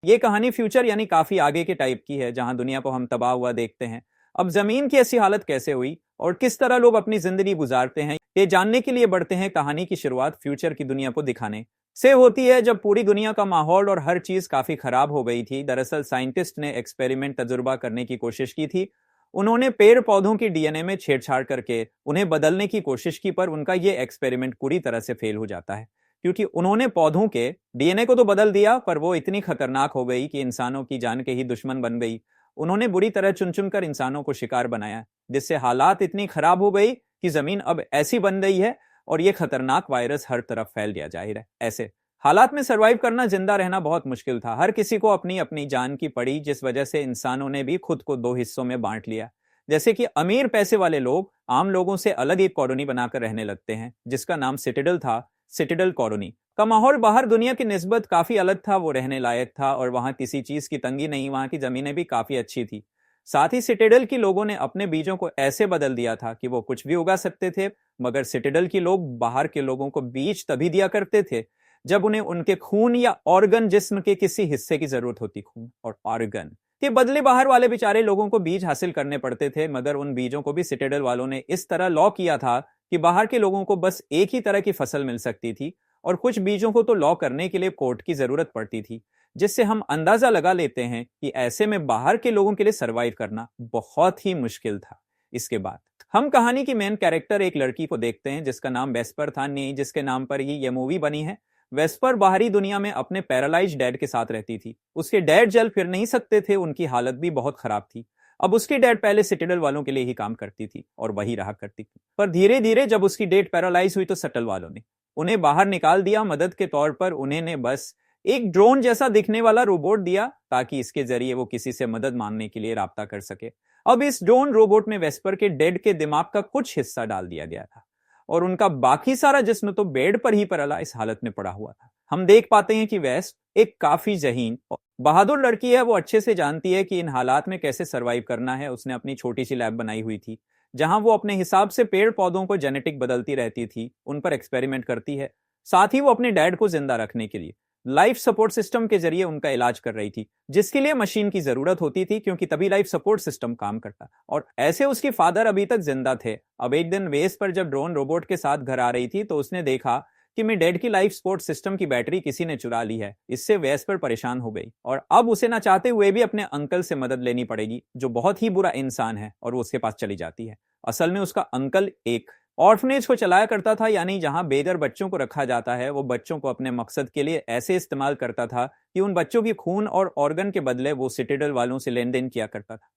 ये कहानी फ्यूचर यानी काफी आगे के टाइप की है, जहां दुनिया को हम तबाह हुआ देखते हैं। अब जमीन की ऐसी हालत कैसे हुई और किस तरह लोग अपनी जिंदगी गुजारते हैं, ये जानने के लिए बढ़ते हैं कहानी की शुरुआत फ्यूचर की दुनिया को दिखाने से होती है, जब पूरी दुनिया का माहौल और हर चीज काफी खराब हो गई थी। दरअसल साइंटिस्ट ने एक्सपेरिमेंट तजुर्बा करने की कोशिश की थी। उन्होंने पेड़ पौधों की डीएनए में छेड़छाड़ करके उन्हें बदलने की कोशिश की, पर उनका ये एक्सपेरिमेंट पूरी तरह से फेल हो जाता है, क्योंकि उन्होंने पौधों के डीएनए को तो बदल दिया, पर वो इतनी खतरनाक हो गई कि इंसानों की जान के ही दुश्मन बन गई। उन्होंने बुरी तरह चुन चुन कर इंसानों को शिकार बनाया, जिससे हालात इतनी खराब हो गई कि जमीन अब ऐसी बन गई है और ये खतरनाक वायरस हर तरफ फैल गया। जाहिर है ऐसे हालात में सरवाइव करना, जिंदा रहना बहुत मुश्किल था। हर किसी को अपनी अपनी जान की पड़ी, जिस वजह से इंसानों ने भी खुद को दो हिस्सों में बांट लिया। जैसे कि अमीर पैसे वाले लोग आम लोगों से अलग एक कॉलोनी बनाकर रहने लगते हैं, जिसका नाम सिटिडल था। सिटिडल कॉलोनी का माहौल बाहर दुनिया की निस्बत काफी अलग था, वो रहने लायक था और वहां किसी चीज की तंगी नहीं, वहां की जमीनें भी काफी अच्छी थी। साथ ही सिटिडल की लोगों ने अपने बीजों को ऐसे बदल दिया था कि वो कुछ भी उगा सकते थे, मगर सिटिडल की लोग बाहर के लोगों को बीज तभी दिया करते थे जब उन्हें उनके खून या ऑर्गन, जिस्म के किसी हिस्से की जरूरत होती। खून और ऑर्गन के बदले बाहर वाले बेचारे लोगों को बीज हासिल करने पड़ते थे, मगर उन बीजों को भी सिटिडल वालों ने इस तरह लॉ किया था कि बाहर के लोगों को बस एक ही तरह की फसल मिल सकती थी, और कुछ बीजों को तो लॉ करने के लिए कोर्ट की जरूरत पड़ती थी, जिससे हम अंदाजा लगा लेते हैं कि ऐसे में बाहर के लोगों के लिए सरवाइव करना बहुत ही मुश्किल था। इसके बाद हम कहानी की मेन कैरेक्टर एक लड़की को देखते हैं जिसका नाम वेस्पर था, नहीं जिसके नाम पर ही ये मूवी बनी है। वेस्पर बाहरी दुनिया में अपने पैरालाइज डैड के साथ रहती थी। उसके डैड चल फिर नहीं सकते थे, उनकी हालत भी बहुत खराब थी। अब उसकी डैड पहले सिटिडल वालों के लिए ही काम करती थी और वही रहा करती थी, पर धीरे धीरे जब उसकी डेट पैरालाइज हुई तो सटल वालों ने उन्हें बाहर निकाल दिया। मदद के तौर पर उन्हें ने बस एक ड्रोन जैसा दिखने वाला रोबोट दिया, ताकि इसके जरिए वो किसी से मदद मांगने के लिए राब्ता कर सके। अब इस ड्रोन रोबोट में वेस्पर के डेड के दिमाग का कुछ हिस्सा डाल दिया गया था, और उनका बाकी सारा जिस्म तो बेड पर ही पड़ा इस हालत में पड़ा हुआ था। हम देख पाते हैं कि वेस्ट एक काफी जहीन और बहादुर लड़की है। वो अच्छे से जानती है कि इन हालात में कैसे सरवाइव करना है। उसने अपनी छोटी सी लैब बनाई हुई थी, जहां वो अपने हिसाब से पेड़ पौधों को जेनेटिक बदलती रहती थी, उन पर एक्सपेरिमेंट करती है। साथ ही वो अपने डैड को जिंदा रखने के लिए लाइफ सपोर्ट सिस्टम के जरिए उनका इलाज कर रही थी, जिसके लिए मशीन की जरूरत होती थी, क्योंकि तभी लाइफ सपोर्ट सिस्टम काम करता। और ऐसे उसके फादर अभी तक जिंदा थे। अब एक दिन वेस पर जब ड्रोन रोबोट के साथ घर आ रही थी, तो उसने देखा कि मेरे डैड की लाइफ सपोर्ट सिस्टम की बैटरी किसी ने चुरा ली है। इससे वेस पर परेशान हो गई, और अब उसे ना चाहते हुए भी अपने अंकल से मदद लेनी पड़ेगी, जो बहुत ही बुरा इंसान है, और वो उसके पास चली जाती है। असल में उसका अंकल एक ऑर्फनेज को चलाया करता था, यानी जहां बेघर बच्चों को रखा जाता है। वो बच्चों को अपने मकसद के लिए ऐसे इस्तेमाल करता था कि उन बच्चों की खून और ऑर्गन के बदले वो सिटिडल वालों से लेन देन किया करता था,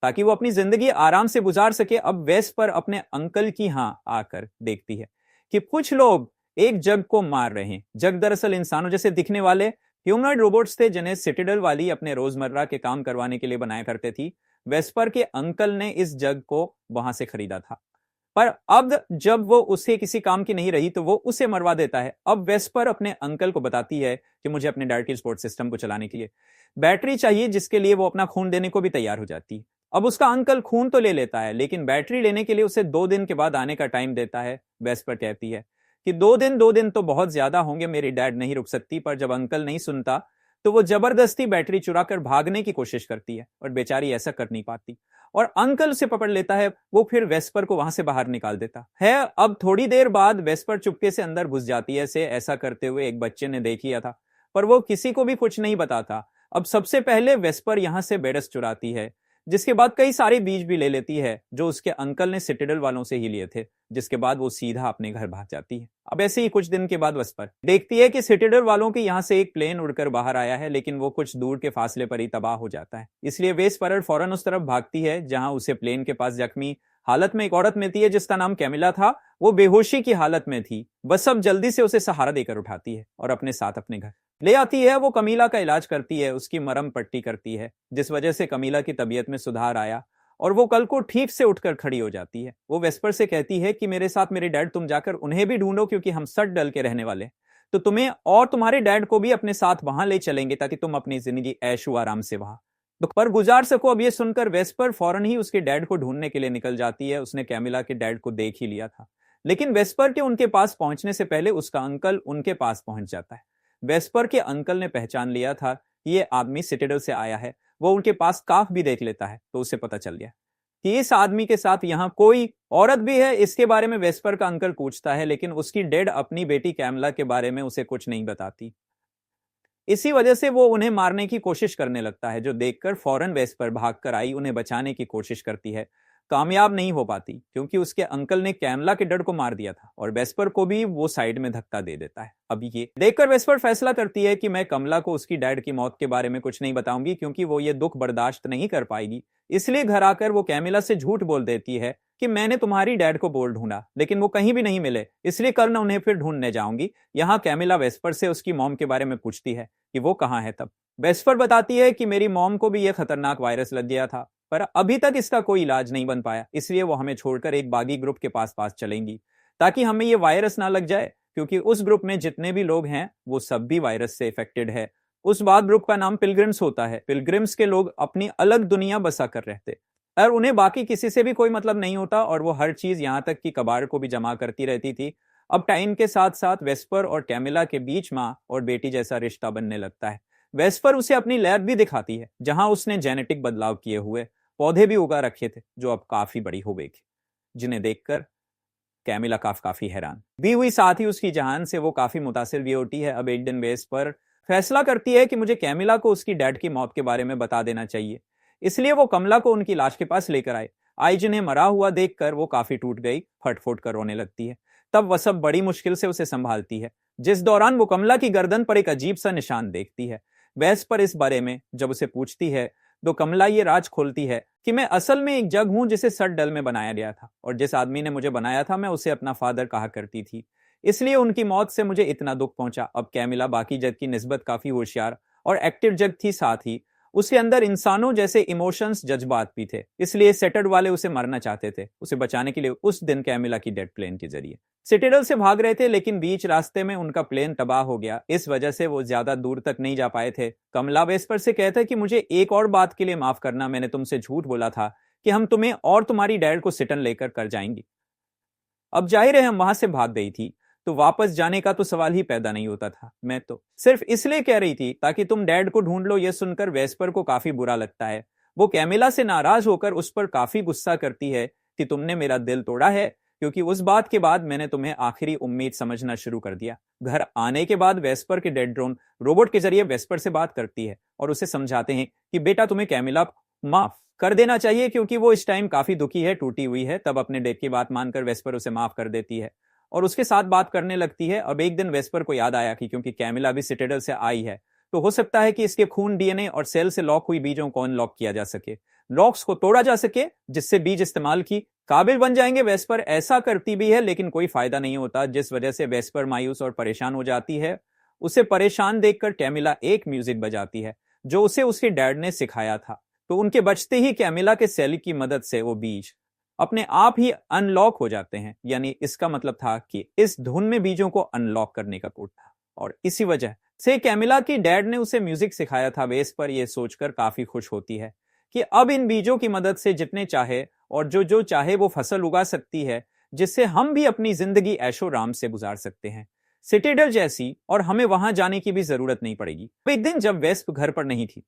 ताकि वो अपनी जिंदगी आराम से गुजार सके। अब वेस्ट पर अपने अंकल की आकर देखती है कि कुछ लोग एक जग को मार रहे हैं। जग दरअसल इंसानों जैसे दिखने वाले ह्यूमनॉइड रोबोट्स थे, जिन्हें सिटिडल वाली अपने रोजमर्रा के काम करवाने के लिए बनाया करते थी। वेस्पर के अंकल ने इस जग को वहां से खरीदा था, पर अब जब वो उसे किसी काम की नहीं रही तो वो उसे मरवा देता है। अब वेस्पर अपने अंकल को बताती है कि मुझे अपने डैड के स्पोर्ट सिस्टम को चलाने के लिए बैटरी चाहिए, जिसके लिए वो अपना खून देने को भी तैयार हो जाती है। अब उसका अंकल खून तो ले लेता है, लेकिन बैटरी लेने के लिए उसे 2 दिन के बाद आने का टाइम देता है। वेस्पर कहती है कि 2 दिन तो बहुत ज्यादा होंगे, मेरी डैड नहीं रुक सकती। पर जब अंकल नहीं सुनता तो वो जबरदस्ती बैटरी चुरा कर भागने की कोशिश करती है, और बेचारी ऐसा कर नहीं पाती, और अंकल उसे पकड़ लेता है। वो फिर वेस्पर को वहां से बाहर निकाल देता है। अब थोड़ी देर बाद वेस्पर चुपके से अंदर घुस जाती है। से ऐसा करते हुए एक बच्चे ने देख लिया था, पर वो किसी को भी कुछ नहीं बताता। अब सबसे पहले वेस्पर यहां से बेरस चुराती है, जिसके बाद कई सारे बीज भी ले लेती है जो उसके अंकल ने सिटिडल वालों से ही लिए थे। जिसके बाद वो सीधा अपने घर भाग जाती है। अब ऐसे ही कुछ दिन के बाद वेस्पर देखती है कि सिटिडल वालों के यहाँ से एक प्लेन उड़कर बाहर आया है, लेकिन वो कुछ दूर के फासले पर ही तबाह हो जाता है। इसलिए वेस्पर फौरन उस तरफ भागती है, जहां उसे प्लेन के पास जख्मी हालत में एक औरत मिलती है, जिसका नाम कैमिला था। वो बेहोशी की हालत में थी। बस अब जल्दी से उसे सहारा देकर उठाती है और अपने साथ अपने घर ले आती है। वो कमीला का इलाज करती है, उसकी मरहम पट्टी करती है, जिस वजह से कमीला की तबीयत में सुधार आया और वो कल को ठीक से उठकर खड़ी हो जाती है। वो वेस्पर से कहती है कि मेरे साथ मेरे डैड तुम जाकर उन्हें भी ढूंढो, क्योंकि हम सट डल के रहने वाले, तो तुम्हें और तुम्हारे डैड को भी अपने साथ वहां ले चलेंगे, ताकि तुम अपनी जिंदगी ऐशो आराम से वहां तो पर गुजार सको। अब ये सुनकर वेस्पर फौरन ही उसके डैड को ढूंढने के लिए निकल जाती है। उसने कैमिला के डैड को देख ही लिया था, लेकिन वेस्पर के उनके पास पहुंचने से पहले उसका अंकल उनके पास पहुंच जाता है। वेस्पर के अंकल ने पहचान लिया था कि ये आदमी सिटाडेल से आया है। वो उनके पास स्कार्फ भी देख लेता है तो उसे पता चल गया कि इस आदमी के साथ यहाँ कोई औरत भी है। इसके बारे में वेस्पर का अंकल पूछता है, लेकिन उसकी डेड अपनी बेटी कैमला के बारे में उसे कुछ नहीं बताती। इसी वजह से वो उन्हें मारने की कोशिश करने लगता है, जो देखकर फौरन वेस्पर भागकर आई उन्हें बचाने की कोशिश करती है। कामयाब नहीं हो पाती क्योंकि उसके अंकल ने कैमला के डर को मार दिया था और वेस्पर को भी वो साइड में धक्का दे देता है। अब ये देखकर वेस्पर फैसला करती है कि मैं कमला को उसकी डैड की मौत के बारे में कुछ नहीं बताऊंगी, क्योंकि वो ये दुख बर्दाश्त नहीं कर पाएगी। इसलिए घर आकर वो कैमिला से झूठ बोल देती है कि मैंने तुम्हारी डैड को बोल ढूंढा, लेकिन वो कहीं भी नहीं मिले, इसलिए कल मैं उन्हें फिर ढूंढने जाऊंगी। यहाँ कैमिला वेस्पर से उसकी मॉम के बारे में पूछती है कि वो कहाँ है। तब वेस्पर बताती है कि मेरी मॉम को भी यह खतरनाक वायरस लग गया था, पर अभी तक इसका कोई इलाज नहीं बन पाया, इसलिए वो हमें छोड़कर एक बागी ग्रुप के पास चलेंगी ताकि हमें ये वायरस ना लग जाए, क्योंकि उस ग्रुप में जितने भी लोग हैं वो सब भी वायरस से इफेक्टेड है। उस बाग ग्रुप का नाम पिलग्रिम्स होता है। पिलग्रिम्स के लोग अपनी अलग दुनिया बसा कर रहते और उन्हें बाकी किसी से भी कोई मतलब नहीं होता, और वो हर चीज यहाँ तक कि कबाड़ को भी जमा करती रहती थी। अब टाइम के साथ साथ वेस्पर और कैमिला के बीच माँ और बेटी जैसा रिश्ता बनने लगता है। वेस्पर उसे अपनी लैब भी दिखाती है जहां उसने जेनेटिक बदलाव किए हुए पौधे भी उगा रखे थे, जो अब काफी बड़ी हो गई थी, जिन्हें देखकर कैमिला काफी हैरान भी हुई। साथ ही उसकी जहान से वो काफी मुतासिर भी होती है। अब एक दिन वेस्पर फैसला करती है कि मुझे कैमिला को उसकी डैड की मौत के बारे में बता देना चाहिए, इसलिए वो कमला को उनकी लाश के पास लेकर आए। आई जिन्हें मरा हुआ देखकर वो काफी टूट गई, फट कर रोने लगती है। तब वह सब बड़ी मुश्किल से उसे संभालती है, जिस दौरान वो कमला की गर्दन पर एक अजीब सा निशान देखती है। वेस्पर इस बारे में जब उसे पूछती है तो कमला ये राज खोलती है कि मैं असल में एक जग हूं जिसे सटडल में बनाया गया था, और जिस आदमी ने मुझे बनाया था मैं उसे अपना फादर कहा करती थी, इसलिए उनकी मौत से मुझे इतना दुख पहुंचा। अब कैमिला बाकी जग की निस्बत काफी होशियार और एक्टिव जग थी, साथ ही उसके अंदर इंसानों जैसे इमोशंस, जज्बात भी थे, इसलिए सेटड वाले उसे मारना चाहते थे। उसे बचाने के लिए उस दिन कैमिला की डेड प्लेन के जरिए सिटाडेल से भाग रहे थे, लेकिन बीच रास्ते में उनका प्लेन तबाह हो गया। इस वजह से वो ज्यादा दूर तक नहीं जा पाए थे। कमला वेस्पर से कहता है कि मुझे एक और बात के लिए माफ करना, मैंने तुमसे झूठ बोला था कि हम तुम्हें और तुम्हारी डैड को सिटन लेकर कर जाएंगी। अब जाहिर है हम वहां से भाग गई थी, तो वापस जाने का तो सवाल ही पैदा नहीं होता था। मैं तो सिर्फ इसलिए कह रही थी ताकि तुम डैड को ढूंढ लो। यह सुनकर वेस्पर को काफी बुरा लगता है। वो कैमिला से नाराज होकर उस पर काफी गुस्सा करती है कि तुमने मेरा दिल तोड़ा है, क्योंकि उस बात के बाद मैंने तुम्हें आखिरी उम्मीद समझना शुरू कर दिया। घर आने के बाद वेस्पर के डेड ड्रोन रोबोट के जरिए वेस्पर से बात करती है और उसे समझाते हैं कि बेटा तुम्हें कैमिला माफ कर देना चाहिए, क्योंकि वो इस टाइम काफी दुखी है, टूटी हुई है। तब अपने डेड की बात मानकर वेस्पर उसे माफ कर देती है और उसके साथ बात करने लगती है। अब एक दिन वेस्पर को याद आया कि क्योंकि कैमिला भी सिटाडेल से आई है, तो हो सकता है कि इसके खून, डीएनए और सेल से लॉक हुई बीजों को अनलॉक किया जा सके, लॉक्स को तोड़ा जा सके, जिससे बीज इस्तेमाल की काबिल बन जाएंगे। वेस्पर ऐसा करती भी है, लेकिन कोई फायदा नहीं होता, जिस वजह से वेस्पर मायूस और परेशान हो जाती है। उसे परेशान देखकर कैमिला एक म्यूजिक बजाती है जो उसे उसके डैड ने सिखाया था। तो उनके बचते ही कैमिला के सेल की मदद से वो बीज अपने आप ही अनलॉक हो जाते हैं। यानी इसका मतलब था कि इस धुन में बीजों को अनलॉक करने का कोड था, और इसी वजह से कैमिला की डैड ने उसे म्यूजिक सिखाया था। वेस्पर ये सोचकर काफी खुश होती है कि अब इन बीजों की मदद से जितने चाहे और जो चाहे वो फसल उगा सकती है, जिससे हम भी अपनी जिंदगी ऐशो राम से गुजार सकते हैं, सिटाडेल जैसी, और हमें वहां जाने की भी जरूरत नहीं पड़ेगी। एक दिन जब वेस्प घर पर नहीं थी,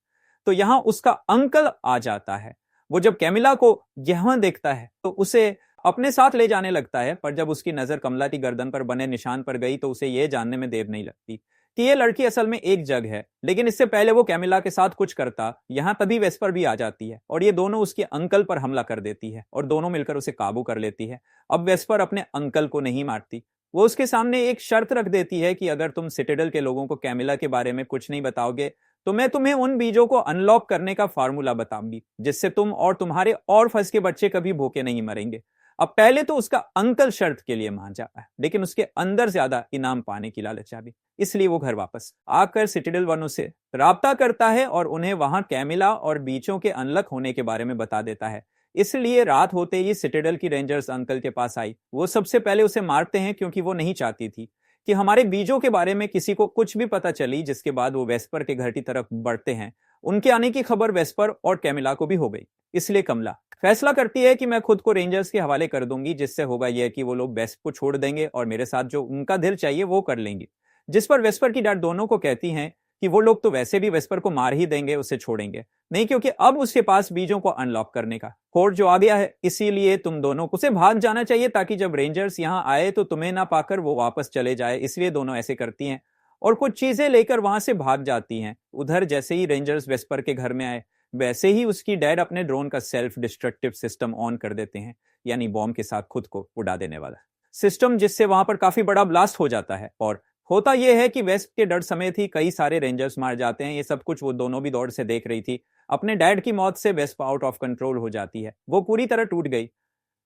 तो यहां उसका अंकल आ जाता है। वो जब कैमिला को यहां देखता है तो उसे अपने साथ ले जाने लगता है, पर जब उसकी नजर कमला की गर्दन पर बने निशान पर गई तो उसे यह जानने में देर नहीं लगती कि यह लड़की असल में एक जग है। लेकिन इससे पहले वो कैमिला के साथ कुछ करता, यहां तभी वेस्पर भी आ जाती है और ये दोनों उसके अंकल पर हमला कर देती है और दोनों मिलकर उसे काबू कर लेती है। अब वेस्पर अपने अंकल को नहीं मारती, वो उसके सामने एक शर्त रख देती है कि अगर तुम सिटाडेल के लोगों को कैमिला के बारे में कुछ नहीं बताओगे तो मैं तुम्हें उन बीजों को अनलॉक करने का फार्मूला बताऊंगी, जिससे तुम और तुम्हारे और फंस के बच्चे कभी भूखे नहीं मरेंगे। अब पहले तो उसका अंकल शर्त के लिए मान जाता है, लेकिन उसके अंदर ज्यादा इनाम पाने की लालच आ गई, इसलिए वो घर वापस आकर सिटाडेल वालों से राब्ता करता है और उन्हें वहां कैमिला और बीजों के अनलॉक होने के बारे में बता देता है। इसलिए रात होते ही सिटाडेल की रेंजर्स अंकल के पास आई। वो सबसे पहले उसे मारते हैं, क्योंकि वो नहीं चाहती थी कि हमारे बीजों के बारे में किसी को कुछ भी पता चली। जिसके बाद वो वेस्पर के घर की तरफ बढ़ते हैं। उनके आने की खबर वेस्पर और कैमिला को भी हो गई, इसलिए कमला फैसला करती है कि मैं खुद को रेंजर्स के हवाले कर दूंगी, जिससे होगा यह कि वो लोग वेस्प को छोड़ देंगे और मेरे साथ जो उनका दिल चाहिए वो कर लेंगे। जिस पर वेस्पर की डैड दोनों को कहती हैं कि वो लोग तो वैसे भी वेस्पर को मार ही देंगे, उसे छोड़ेंगे नहीं, क्योंकि अब उसके पास बीजों को अनलॉक करने का कोड जो आ गया है। इसीलिए तुम दोनों को उसे भाग जाना चाहिए ताकि जब रेंजर्स यहाँ आए तो तुम्हें ना पाकर वो वापस चले जाए, इसलिए दोनों ऐसे करती हैं और कुछ चीजें लेकर वहां से भाग जाती हैं। उधर जैसे ही रेंजर्स वेस्पर के घर में आए, वैसे ही उसकी डैड अपने ड्रोन का सेल्फ डिस्ट्रक्टिव सिस्टम ऑन कर देते हैं, यानी बॉम्ब के साथ खुद को उड़ा देने वाला सिस्टम, जिससे वहां पर काफी बड़ा ब्लास्ट हो जाता है। और होता यह है कि वेस्प के डर समेत ही कई सारे रेंजर्स मार जाते हैं। ये सब कुछ वो दोनों भी दौड़ से देख रही थी। अपने डैड की मौत से वेस्प आउट ऑफ कंट्रोल हो जाती है, वो पूरी तरह टूट गई।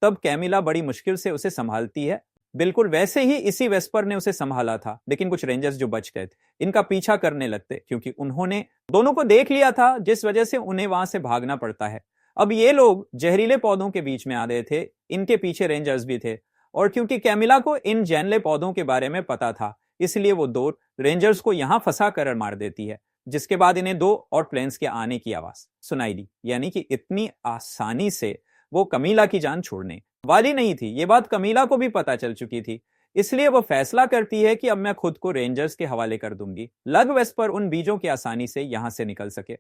तब कैमिला बड़ी मुश्किल से उसे संभालती है। बिल्कुल वैसे ही इसी वेस्पर ने उसे संभाला था, लेकिन कुछ रेंजर्स जो बच गए थे इनका पीछा करने लगते, क्योंकि उन्होंने दोनों को देख लिया था, जिस वजह से उन्हें वहां से भागना पड़ता है। अब ये लोग जहरीले पौधों के बीच में आ गए थे, इनके पीछे रेंजर्स भी थे, और क्योंकि कैमिला को इन जहरीले पौधों के बारे में पता था, इसलिए वो दो रेंजर्स को यहां फंसा कर मार देती है। जिसके बाद इन्हें 2 और प्लेन्स के आने की आवाज सुनाई दी, यानी कि इतनी आसानी से वो कमीला की जान छोड़ने वाली नहीं थी। ये बात कमीला को भी पता चल चुकी थी, इसलिए वो फैसला करती है कि अब मैं खुद को रेंजर्स के हवाले कर दूंगी। लग वेस्पर उन बीजों की आसानी से यहां से निकल सके,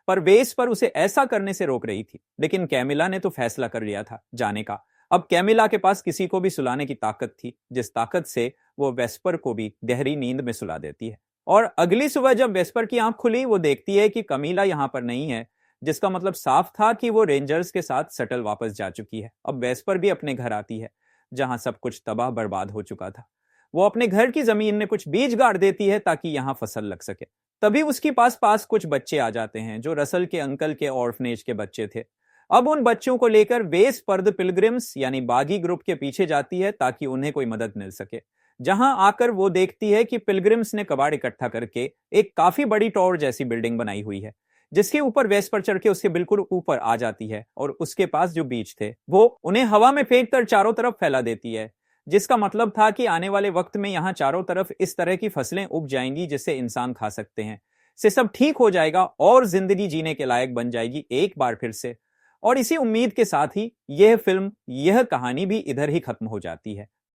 पर वेस्पर उसे ऐसा करने से रोक रही थी। लेकिन कैमिला ने तो फैसला कर लिया था जाने का। अब कैमिला के पास किसी को भी सुलाने की ताकत थी, जिस ताकत से वो वेस्पर को भी गहरी नींद में सुला देती है। और अगली सुबह जब वेस्पर की आंख खुली, वो देखती है कि कमीला यहां पर नहीं है, जिसका मतलब साफ था कि वो रेंजर्स के साथ शटल वापस जा चुकी है। अब वेस्पर भी अपने घर आती है, जहां सब कुछ तबाह बर्बाद हो चुका था। वो अपने घर की जमीन में कुछ बीज गाड़ देती है ताकि यहां फसल लग सके। तभी उसके पास कुछ बच्चे आ जाते हैं, जो रसल के अंकल के ऑर्फनेज के बच्चे थे। अब उन बच्चों को लेकर वेस्पर द पिलग्रिम्स यानी बागी ग्रुप के पीछे जाती है ताकि उन्हें कोई मदद मिल सके। जहां आकर वो देखती है कि पिलग्रिम्स ने कबाड़ इकट्ठा करके एक काफी बड़ी टॉवर जैसी बिल्डिंग बनाई हुई है, जिसके ऊपर वेस्पर चढ़ के उसके बिल्कुल ऊपर आ जाती है और उसके पास जो बीज थे वो उन्हें हवा में फेंक कर चारों तरफ फैला देती है, जिसका मतलब था कि आने वाले वक्त में यहाँ चारों तरफ इस तरह की फसलें उग जाएंगी जिससे इंसान खा सकते हैं। से सब ठीक हो जाएगा और जिंदगी जीने के लायक बन जाएगी एक बार फिर से। और इसी उम्मीद के साथ ही यह फिल्म, यह कहानी भी इधर ही खत्म हो जाती है।